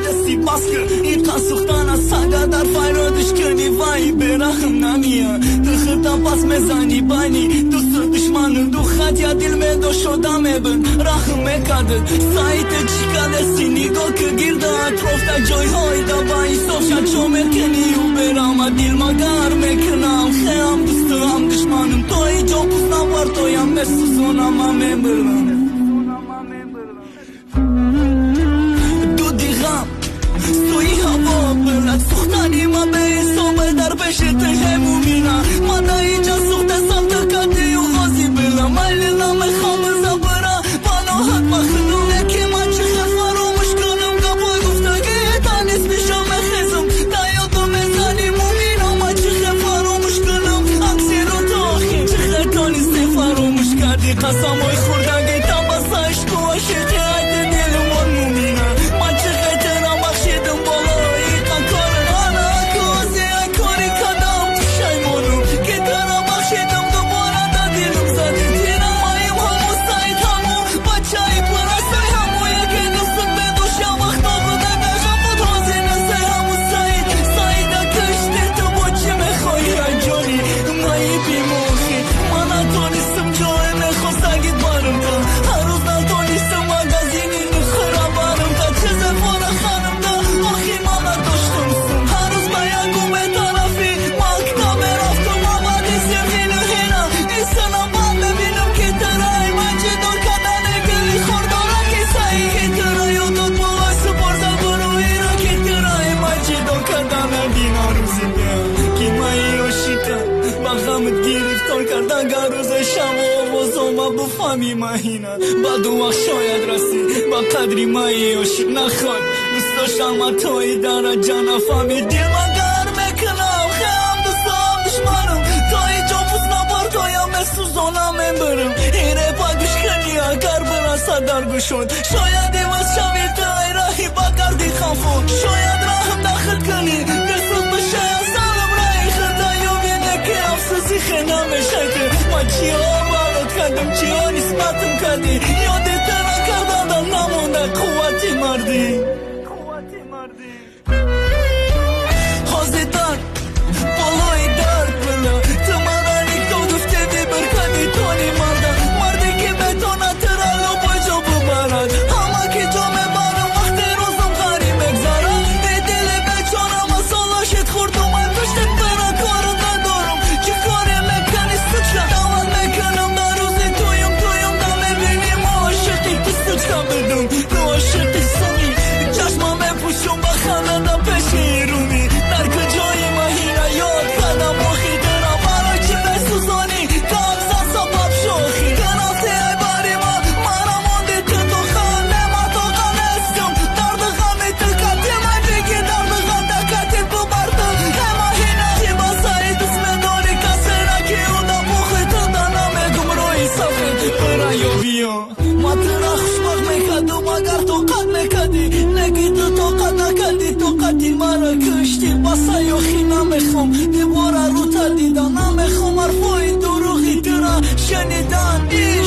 دستی باسکر این قصوختان از سگا در فایرادش کنی وای برخم نمیه دختا پاس مزانی بانی دوست دشمن دو خط یا دل می دو شدم بن رخم میکرد سایت چیکاده سی نگاه که گیرده اطراف تا جای های دا بایی صفشت چو میکنی و برام دل مگر میکنم خیام دوست هم دشمنم توی جو پس نوار تویم مسوزونم هم میبرم دو دیغم سوی هوا بلد سختانی ما به صبح در بشت همومینا ما دا اینجا سخت سمت کدی و غازی بلا مالی نام خواب زبرا بانو حد مخدومه که ما چه فراموش کنم گبای گفتگی تانیس میشم خیزم دا یادو میزنی مومینا ما چه فراموش کنم اکسی رو تا آخی چه تانیستی فراموش کردی قسم های خوردگی تا بسا عشق و عشقی عید دلمون مومینا ما چه خیترم اخشیدم بالایی قکار آنا اکوازی اکاری کدام شایمونم که درم اخشیدم دوباره دا دلم زدی تیرم مایم همو سایت همو بچه ای پرسته همو یکی دستت بدوشم اختاب دقیقا بود حاضی نسه همو سایت کشتی تو با چی میخوایی رجانی مایی بیموخی من اتونیستم جای میخواستگید بارم تا هر روز نتونیستم مگزینی نخورا بارم تا چه زفاره خانم تا آخی من داشتم سم هر روز با یکو به طرفی مکتب رفتم آمدی سفینو هینا ایستانم من ببینم که ترای من چه دو کدن گلی خوردارم که سایی که ترای و داد بالای سپرده برو اینا که ترای من چه دو کدن بینا روزی بیا که مایی عاشقم با غمت گرفتار کردن گر روز شب و آوازو ما بفهمی مهینا بعد اون وقت شاید رسی با قدری مایی عاشق نخواد دوست داشتم ما توی درجه نفهمی دل من گر میکنم خیام دوستم دشمنم توی جا پوز نبار تویم مسوزانم میبرم ایره پا گوش کنی اگر برسه در گوشون شاید ایواز شوی تای راهی با کردی خفون شاید راهم داخل کنی دلسوز بشه یا سالم راهی خدایو بینه که افسوسی خینا میشه ما چی ها بالات کردم چی ها نسبتم کردی یادت نکردم نمونده قوتی مردی حاضیتر بالای درد بلا تو مدنی تو گفته دی برکدی تونی مردی که بتونه ترالو بجا ببرد همه که جا میبرم وقتی روزم غری مگذره ای دل بچانم سالاشت خوردم من پشتت برا کارو ندارم چه کاری میکنی سوچه دول میکنم در روزی تویم دا میبینیم عاشقی تو سوچه بدون تو عاشقی سمی چشمم میپوشم با خنده پیشی رومی در کجای مهینه یاد کردم آخی درم برای چی بسوزانی تا اکسا سبب شوخی کناستی ای باری منم آنده تو خان نما تو غمستم درد غمی تکتی من بگی درد غم تکتی تو بردم ای مهینه چی باسایی دوست میداری کسی را که اون دا بخی تو دا نمیگم روی صفحه برایو بیا ما ترا خوشبخت میکدم اگر تو قد میکدی نگی تو قد نکدی تو قدی مرا کشتی باسا یخی نمیخوام دیوارا رو تا دیدم نمیخوام حرفای دروغی ترا شنیدن ایش